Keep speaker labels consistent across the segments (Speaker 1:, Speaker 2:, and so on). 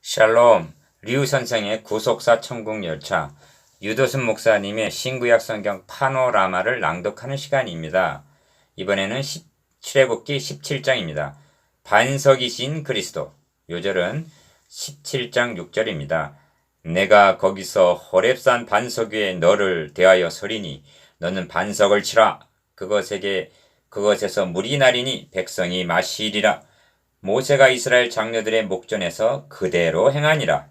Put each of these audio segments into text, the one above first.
Speaker 1: 샬롬, 류 선생의 구속사 천국열차, 유도순 목사님의 신구약 성경 파노라마를 낭독하는 시간입니다. 이번에는 출애굽기 17장입니다. 반석이신 그리스도. 요절은 17장 6절입니다. 내가 거기서 호렙산 반석 위에 너를 대하여 서리니 너는 반석을 치라. 그것에서 물이 나리니 백성이 마시리라. 모세가 이스라엘 장로들의 목전에서 그대로 행하니라.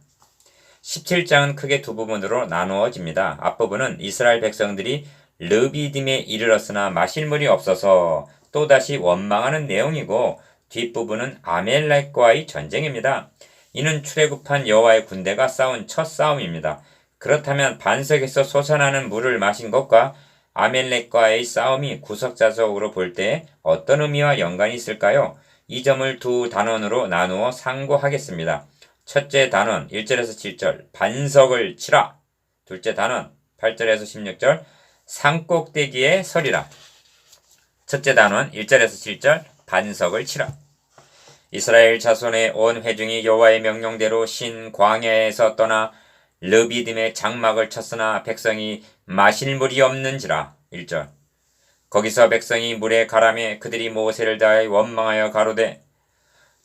Speaker 1: 17장은 크게 두 부분으로 나누어집니다. 앞부분은 이스라엘 백성들이 르비딤에 이르렀으나 마실 물이 없어서 또다시 원망하는 내용이고, 뒷부분은 아멜렉과의 전쟁입니다. 이는 출애굽한 여호와의 군대가 싸운 첫 싸움입니다. 그렇다면 반석에서 솟아나는 물을 마신 것과 아멜렉과의 싸움이 구속자적으로 볼 때 어떤 의미와 연관이 있을까요? 이 점을 두 단원으로 나누어 상고하겠습니다. 첫째 단원 1절에서 7절 반석을 치라. 둘째 단원 8절에서 16절 산꼭대기에 서리라. 첫째 단원 1절에서 7절 반석을 치라. 이스라엘 자손의 온 회중이 여호와의 명령대로 신 광야에서 떠나 르비딤의 장막을 쳤으나 백성이 마실 물이 없는지라. 1절 거기서 백성이 물에 가라매 그들이 모세를 다하여 원망하여 가로되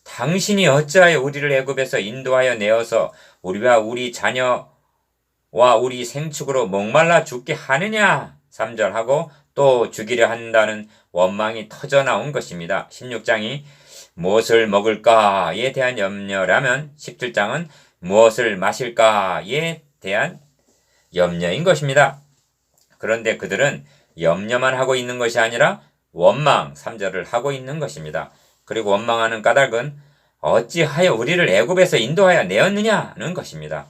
Speaker 1: 당신이 어찌하여 우리를 애굽에서 인도하여 내어서 우리와 우리 자녀와 우리 생축으로 목말라 죽게 하느냐. 3절 하고 또 죽이려 한다는 원망이 터져나온 것입니다. 16장이 무엇을 먹을까에 대한 염려라면 17장은 무엇을 마실까에 대한 염려인 것입니다. 그런데 그들은 염려만 하고 있는 것이 아니라 원망 3절을 하고 있는 것입니다. 그리고 원망하는 까닭은 어찌하여 우리를 애굽에서 인도하여 내었느냐는 것입니다.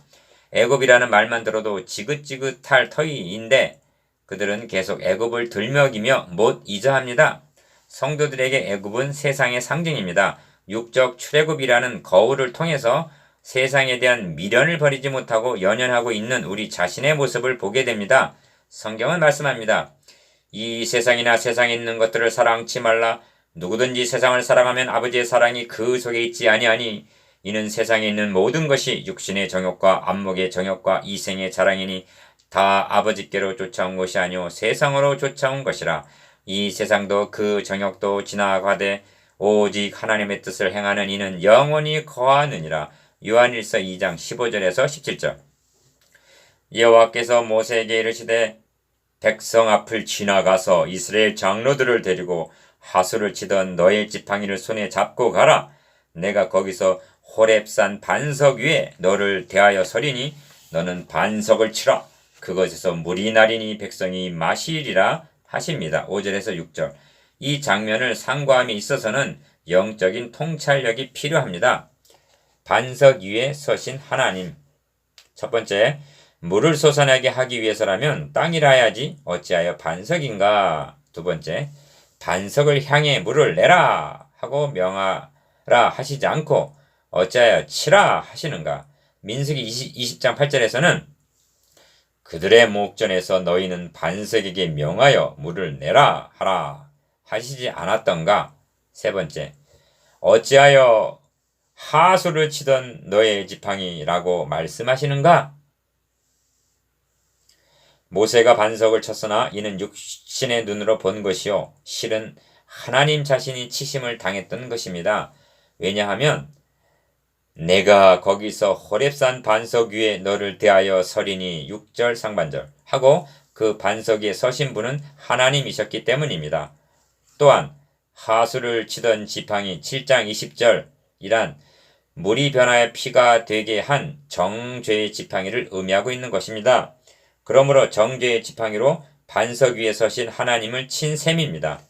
Speaker 1: 애굽이라는 말만 들어도 지긋지긋할 터이인데 그들은 계속 애굽을 들먹이며 못 잊어합니다. 성도들에게 애굽은 세상의 상징입니다. 육적 출애굽이라는 거울을 통해서 세상에 대한 미련을 버리지 못하고 연연하고 있는 우리 자신의 모습을 보게 됩니다. 성경은 말씀합니다. 이 세상이나 세상에 있는 것들을 사랑치 말라. 누구든지 세상을 사랑하면 아버지의 사랑이 그 속에 있지 아니하니 이는 세상에 있는 모든 것이 육신의 정욕과 안목의 정욕과 이생의 자랑이니 다 아버지께로 쫓아온 것이 아니오 세상으로 쫓아온 것이라. 이 세상도 그 정욕도 지나가되 오직 하나님의 뜻을 행하는 이는 영원히 거하느니라. 요한일서 2장 15절에서 17절. 여호와께서 모세에게 이르시되 백성 앞을 지나가서 이스라엘 장로들을 데리고 하수를 치던 너의 지팡이를 손에 잡고 가라. 내가 거기서 호렙산 반석 위에 너를 대하여 서리니 너는 반석을 치라. 그것에서 물이 나리니 백성이 마시리라 하십니다. 5절에서 6절. 이 장면을 상고함에 있어서는 영적인 통찰력이 필요합니다. 반석 위에 서신 하나님. 첫 번째, 물을 솟아나게 하기 위해서라면 땅이라 해야지 어찌하여 반석인가. 두 번째, 반석을 향해 물을 내라 하고 명하라 하시지 않고 어찌하여 치라 하시는가. 민수기 20장 8절에서는 그들의 목전에서 너희는 반석에게 명하여 물을 내라 하라 하시지 않았던가. 세 번째, 어찌하여 하수를 치던 너의 지팡이라고 말씀하시는가. 모세가 반석을 쳤으나 이는 육신의 눈으로 본 것이요 실은 하나님 자신이 치심을 당했던 것입니다. 왜냐하면 내가 거기서 호렙산 반석 위에 너를 대하여 서리니 6절 상반절 하고 그 반석 위에 서신 분은 하나님이셨기 때문입니다. 또한 하수를 치던 지팡이 7장 20절이란 물이 변하여 피가 되게 한 정죄의 지팡이를 의미하고 있는 것입니다. 그러므로 정죄의 지팡이로 반석 위에 서신 하나님을 친 셈입니다.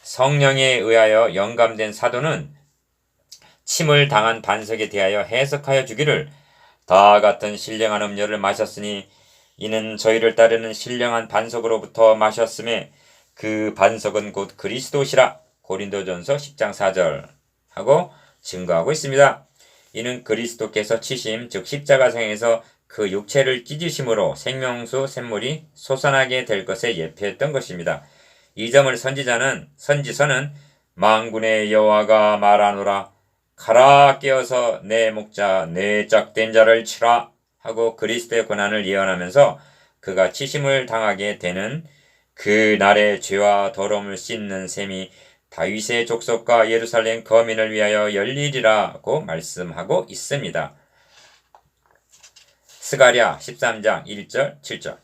Speaker 1: 성령에 의하여 영감된 사도는 침을 당한 반석에 대하여 해석하여 주기를 다 같은 신령한 음료를 마셨으니 이는 저희를 따르는 신령한 반석으로부터 마셨음에 그 반석은 곧 그리스도시라. 고린도전서 10장 4절 하고 증거하고 있습니다. 이는 그리스도께서 치심 즉 십자가상에서 그 육체를 찢으심으로 생명수 샘물이 솟아나게 될 것에 예표했던 것입니다. 이 점을 선지서는 만군의 여호와가 말하노라 가라 깨어서 내 목자 내 짝된 자를 치라 하고 그리스도의 고난을 예언하면서 그가 치심을 당하게 되는 그 날의 죄와 더러움을 씻는 셈이 다윗의 족속과 예루살렘 거민을 위하여 열리리라고 말씀하고 있습니다. 스가랴 13장 1절 7절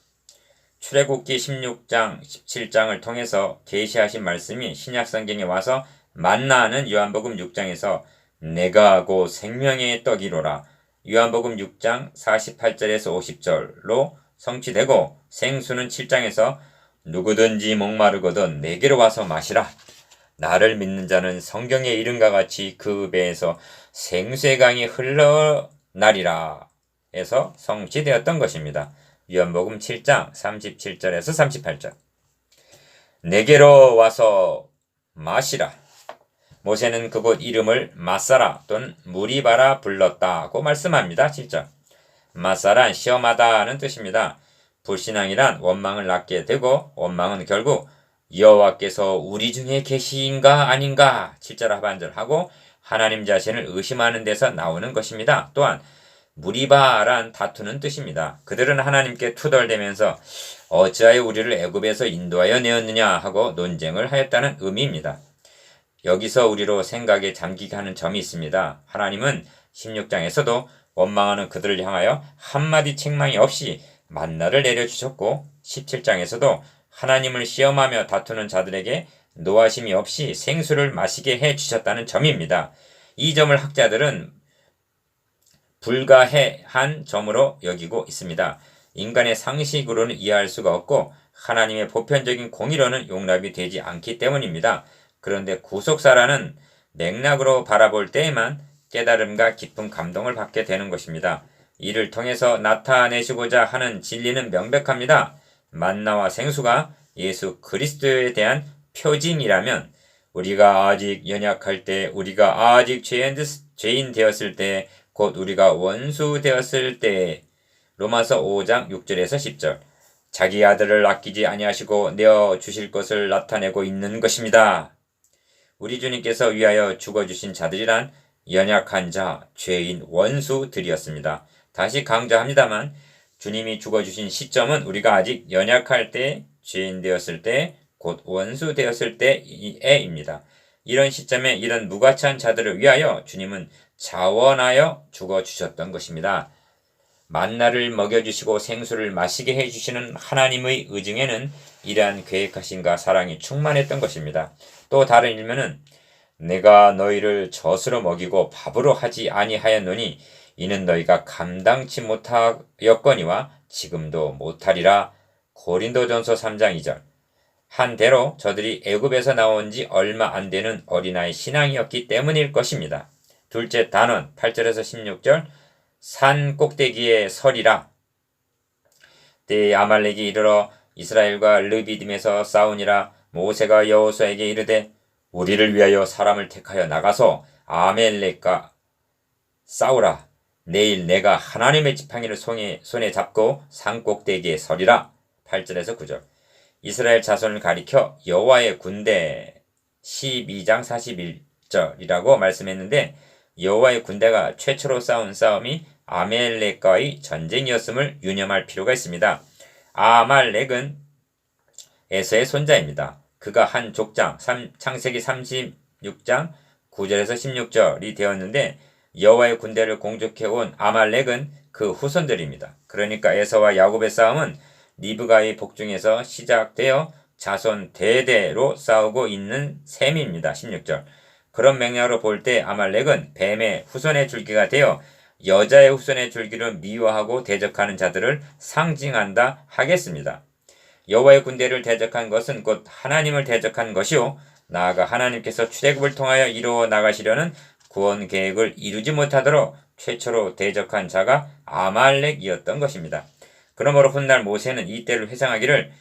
Speaker 1: 출애굽기 16장 17장을 통해서 계시하신 말씀이 신약성경에 와서 만나는 요한복음 6장에서 내가 곧 생명의 떡이로라 요한복음 6장 48절에서 50절로 성취되고 생수는 7장에서 누구든지 목마르거든 내게로 와서 마시라 나를 믿는 자는 성경의 이름과 같이 그 배에서 생수의 강이 흘러나리라 에서 성취되었던 것입니다. 요한복음 7장 37절에서 38절 내게로 와서 마시라 모세는 그곳 이름을 마사라 또는 무리바라 불렀다고 말씀합니다. 7절 마사란 시험하다는 뜻입니다. 불신앙이란 원망을 낳게 되고 원망은 결국 여호와께서 우리 중에 계시인가 아닌가 7절 하반절 하고 하나님 자신을 의심하는 데서 나오는 것입니다. 또한 무리바란 다투는 뜻입니다. 그들은 하나님께 투덜대면서 어찌하여 우리를 애굽에서 인도하여 내었느냐 하고 논쟁을 하였다는 의미입니다. 여기서 우리로 생각에 잠기게 하는 점이 있습니다. 하나님은 16장에서도 원망하는 그들을 향하여 한마디 책망이 없이 만나를 내려주셨고 17장에서도 하나님을 시험하며 다투는 자들에게 노하심이 없이 생수를 마시게 해주셨다는 점입니다. 이 점을 학자들은 불가해한 점으로 여기고 있습니다. 인간의 상식으로는 이해할 수가 없고 하나님의 보편적인 공의로는 용납이 되지 않기 때문입니다. 그런데 구속사라는 맥락으로 바라볼 때에만 깨달음과 깊은 감동을 받게 되는 것입니다. 이를 통해서 나타내시고자 하는 진리는 명백합니다. 만나와 생수가 예수 그리스도에 대한 표징이라면 우리가 아직 연약할 때, 우리가 아직 죄인 되었을 때, 곧 우리가 원수 되었을 때 로마서 5장 6절에서 10절 자기 아들을 아끼지 아니하시고 내어 주실 것을 나타내고 있는 것입니다. 우리 주님께서 위하여 죽어주신 자들이란 연약한 자, 죄인, 원수들이었습니다. 다시 강조합니다만 주님이 죽어주신 시점은 우리가 아직 연약할 때, 죄인 되었을 때, 곧 원수 되었을 때에입니다. 이런 시점에 이런 무가치한 자들을 위하여 주님은 자원하여 죽어주셨던 것입니다. 만나를 먹여주시고 생수를 마시게 해주시는 하나님의 의중에는 이러한 계획하심과 사랑이 충만했던 것입니다. 또 다른 일면은 내가 너희를 젖으로 먹이고 밥으로 하지 아니하였노니 이는 너희가 감당치 못하였거니와 지금도 못하리라. 고린도전서 3장 2절 한대로 저들이 애굽에서 나온 지 얼마 안 되는 어린아이 신앙이었기 때문일 것입니다. 둘째 단원 8절에서 16절 산 꼭대기에 서리라. 때에 아말렉이 이르러 이스라엘과 르비딤에서 싸우니라. 모세가 여호수아에게 이르되 우리를 위하여 사람을 택하여 나가서 아말렉과 싸우라. 내일 내가 하나님의 지팡이를 손에 잡고 산 꼭대기에 서리라. 8절에서 9절 이스라엘 자손을 가리켜 여호와의 군대 12장 41절이라고 말씀했는데 여호와의 군대가 최초로 싸운 싸움이 아말렉과의 전쟁이었음을 유념할 필요가 있습니다. 아말렉은 에서의 손자입니다. 그가 한 족장 창세기 36장 9절에서 16절이 되었는데 여호와의 군대를 공격해온 아말렉은 그 후손들입니다. 그러니까 에서와 야곱의 싸움은 리브가의 복중에서 시작되어 자손 대대로 싸우고 있는 셈입니다. 16절 그런 맥락으로 볼 때 아말렉은 뱀의 후손의 줄기가 되어 여자의 후손의 줄기를 미워하고 대적하는 자들을 상징한다 하겠습니다. 여호와의 군대를 대적한 것은 곧 하나님을 대적한 것이요 나아가 하나님께서 출애굽을 통하여 이루어 나가시려는 구원 계획을 이루지 못하도록 최초로 대적한 자가 아말렉이었던 것입니다. 그러므로 훗날 모세는 이때를 회상하기를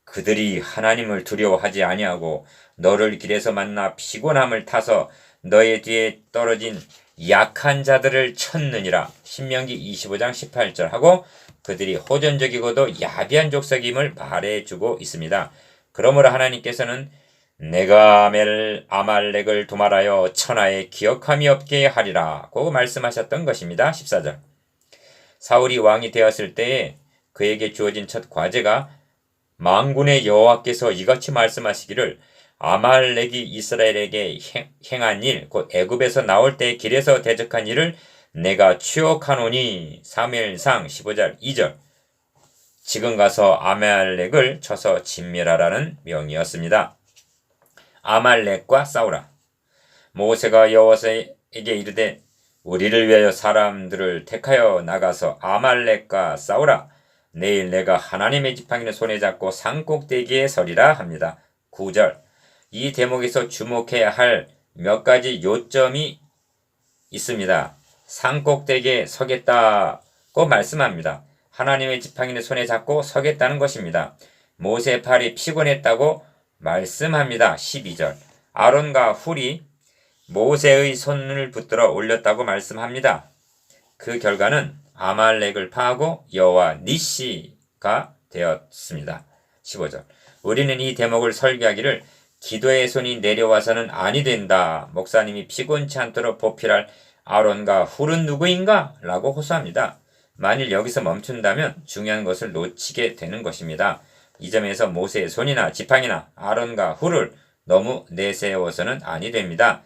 Speaker 1: 그들이 하나님을 두려워하지 아니하고 너를 길에서 만나 피곤함을 타서 너의 뒤에 떨어진 약한 자들을 쳤느니라. 신명기 25장 18절 하고 그들이 호전적이고도 야비한 족속임을 말해주고 있습니다. 그러므로 하나님께서는 내가 아말렉을 도말하여 천하에 기억함이 없게 하리라고 말씀하셨던 것입니다. 14절. 사울이 왕이 되었을 때에 그에게 주어진 첫 과제가 만군의 여호와께서 이같이 말씀하시기를 아말렉이 이스라엘에게 행한 일, 곧 애굽에서 나올 때 길에서 대적한 일을 내가 추억하노니. 사무엘상 15절 2절. 지금 가서 아말렉을 쳐서 진멸하라는 명이었습니다. 아말렉과 싸우라. 모세가 여호와에게 이르되 우리를 위하여 사람들을 택하여 나가서 아말렉과 싸우라. 내일 내가 하나님의 지팡이를 손에 잡고 산꼭대기에 서리라 합니다. 9절. 이 대목에서 주목해야 할 몇 가지 요점이 있습니다. 산꼭대기에 서겠다고 말씀합니다. 하나님의 지팡이를 손에 잡고 서겠다는 것입니다. 모세의 팔이 피곤했다고 말씀합니다. 12절. 아론과 훌이 모세의 손을 붙들어 올렸다고 말씀합니다. 그 결과는 아말렉을 파하고 여호와 니시가 되었습니다. 15절. 우리는 이 대목을 설교하기를 기도의 손이 내려와서는 아니 된다. 목사님이 피곤치 않도록 보필할 아론과 훌은 누구인가? 라고 호소합니다. 만일 여기서 멈춘다면 중요한 것을 놓치게 되는 것입니다. 이 점에서 모세의 손이나 지팡이나 아론과 훌을 너무 내세워서는 아니 됩니다.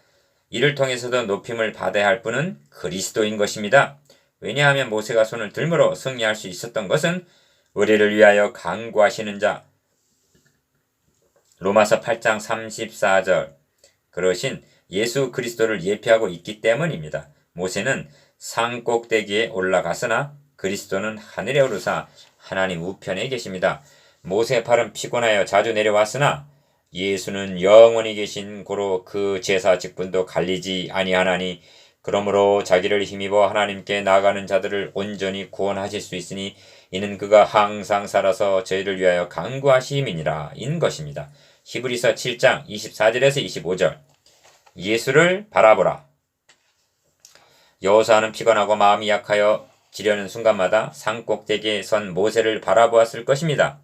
Speaker 1: 이를 통해서도 높임을 받아야 할 분은 그리스도인 것입니다. 왜냐하면 모세가 손을 들므로 승리할 수 있었던 것은 우리를 위하여 간구하시는 자, 로마서 8장 34절 그러신 예수 그리스도를 예표하고 있기 때문입니다. 모세는 산꼭대기에 올라갔으나 그리스도는 하늘에 오르사 하나님 우편에 계십니다. 모세의 팔은 피곤하여 자주 내려왔으나 예수는 영원히 계신 고로 그 제사 직분도 갈리지 아니하나니 그러므로 자기를 힘입어 하나님께 나아가는 자들을 온전히 구원하실 수 있으니 이는 그가 항상 살아서 저희를 위하여 간구하심이니라 인 것입니다. 히브리서 7장 24절에서 25절. 예수를 바라보라. 여호수아는 피곤하고 마음이 약하여 지려는 순간마다 산꼭대기에 선 모세를 바라보았을 것입니다.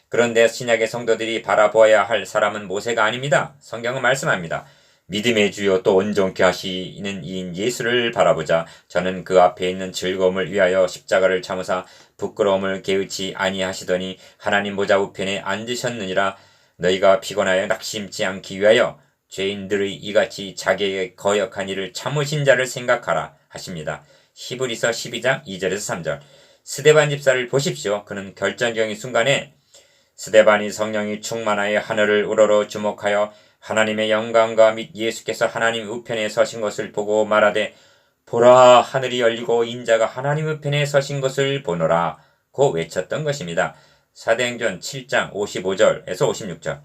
Speaker 1: 그런데 신약의 성도들이 바라보아야 할 사람은 모세가 아닙니다. 성경은 말씀합니다. 믿음의 주요 또 온전케 하시는 이인 예수를 바라보자. 저는 그 앞에 있는 즐거움을 위하여 십자가를 참으사 부끄러움을 개의치 아니하시더니 하나님 보좌 우편에 앉으셨느니라. 너희가 피곤하여 낙심치 않기 위하여 죄인들의 이같이 자기에게 거역한 일을 참으신 자를 생각하라 하십니다. 히브리서 12장 2절에서 3절. 스데반 집사를 보십시오. 그는 결정적인 순간에 스데반이 성령이 충만하여 하늘을 우러러 주목하여 하나님의 영광과 및 예수께서 하나님 우편에 서신 것을 보고 말하되 보라 하늘이 열리고 인자가 하나님 우편에 서신 것을 보노라 고 외쳤던 것입니다. 사도행전 7장 55절에서 56절.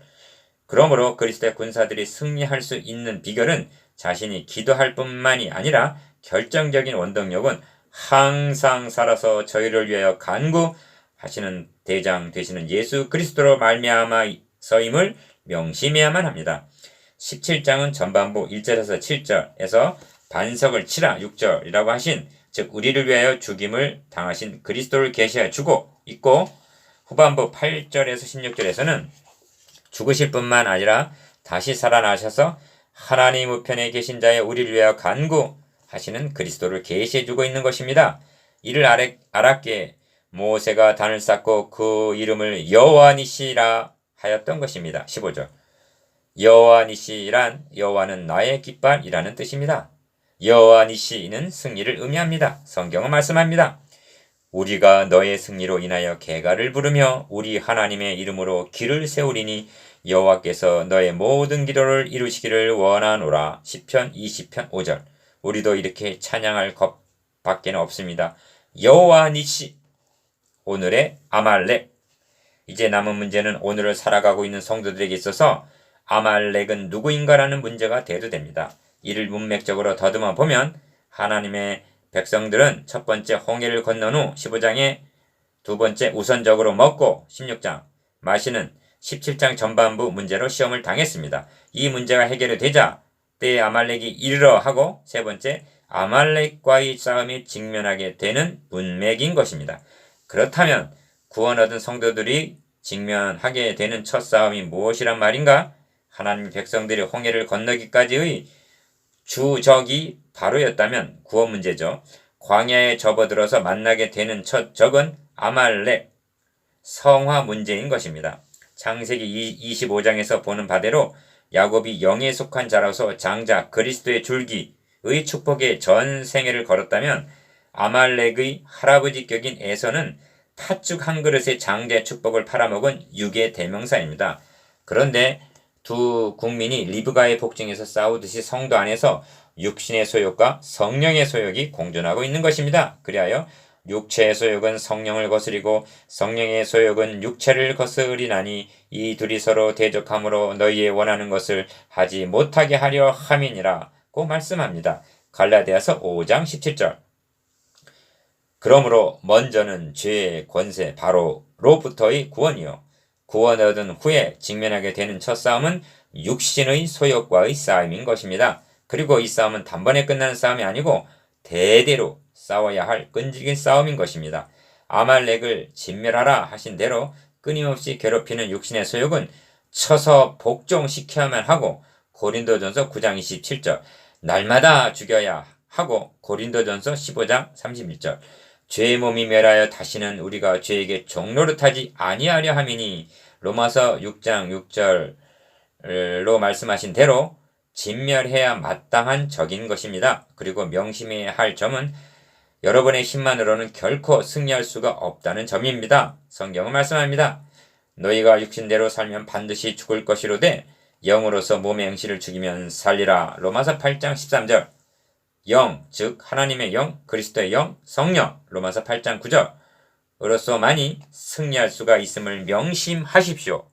Speaker 1: 그러므로 그리스도의 군사들이 승리할 수 있는 비결은 자신이 기도할 뿐만이 아니라 결정적인 원동력은 항상 살아서 저희를 위하여 간구하시는 대장 되시는 예수 그리스도로 말미암아서임을 명심해야만 합니다. 17장은 전반부 1절에서 7절에서 반석을 치라 6절이라고 하신 즉 우리를 위하여 죽임을 당하신 그리스도를 계시해 주고 있고 후반부 8절에서 16절에서는 죽으실 뿐만 아니라 다시 살아나셔서 하나님 우편에 계신 자의 우리를 위하여 간구하시는 그리스도를 계시해 주고 있는 것입니다. 이를 알았기에 모세가 단을 쌓고 그 이름을 여호와 니시라 하였던 것입니다. 15절. 여호와 니시란 여호와는 나의 깃발이라는 뜻입니다. 여호와 니시는 승리를 의미합니다. 성경은 말씀합니다. 우리가 너의 승리로 인하여 개가를 부르며 우리 하나님의 이름으로 길을 세우리니 여호와께서 너의 모든 기도를 이루시기를 원하노라. 시편 20편 5절. 우리도 이렇게 찬양할 것밖에 없습니다. 여호와 니시. 오늘의 아말렉. 이제 남은 문제는 오늘을 살아가고 있는 성도들에게 있어서 아말렉은 누구인가라는 문제가 대두됩니다. 이를 문맥적으로 더듬어 보면 하나님의 백성들은 첫 번째 홍해를 건넌 후 15장에 두 번째 우선적으로 먹고 16장 마시는 17장 전반부 문제로 시험을 당했습니다. 이 문제가 해결이 되자 때에 아말렉이 이르러 하고 세 번째 아말렉과의 싸움이 직면하게 되는 문맥인 것입니다. 그렇다면 구원 얻은 성도들이 직면하게 되는 첫 싸움이 무엇이란 말인가? 하나님 백성들이 홍해를 건너기까지의 주적이 바로였다면 구원 문제죠. 광야에 접어들어서 만나게 되는 첫 적은 아말렉, 성화 문제인 것입니다. 창세기 25장에서 보는 바대로 야곱이 영에 속한 자라서 장자 그리스도의 줄기의 축복에 전 생애를 걸었다면 아말렉의 할아버지격인 에서는 팥죽 한 그릇의 장자의 축복을 팔아먹은 육의 대명사입니다. 그런데 두 국민이 리브가의 복중에서 싸우듯이 성도 안에서 육신의 소욕과 성령의 소욕이 공존하고 있는 것입니다. 그리하여 육체의 소욕은 성령을 거스리고 성령의 소욕은 육체를 거스리나니 이 둘이 서로 대적함으로 너희의 원하는 것을 하지 못하게 하려 함이니라고 말씀합니다. 갈라디아서 5장 17절. 그러므로 먼저는 죄의 권세 바로로부터의 구원이요. 구원 얻은 후에 직면하게 되는 첫 싸움은 육신의 소욕과의 싸움인 것입니다. 그리고 이 싸움은 단번에 끝나는 싸움이 아니고 대대로 싸워야 할 끈질긴 싸움인 것입니다. 아말렉을 진멸하라 하신 대로 끊임없이 괴롭히는 육신의 소욕은 쳐서 복종시켜야만 하고 고린도전서 9장 27절 날마다 죽여야 하고 고린도전서 15장 31절 죄의 몸이 멸하여 다시는 우리가 죄에게 종노릇하지 아니하려 함이니 로마서 6장 6절로 말씀하신 대로 진멸해야 마땅한 적인 것입니다. 그리고 명심해야 할 점은 여러분의 힘만으로는 결코 승리할 수가 없다는 점입니다. 성경은 말씀합니다. 너희가 육신대로 살면 반드시 죽을 것이로되 영으로서 몸의 행실을 죽이면 살리라. 로마서 8장 13절 영, 즉 하나님의 영, 그리스도의 영, 성령 로마서 8장 9절 으로서만이 승리할 수가 있음을 명심하십시오.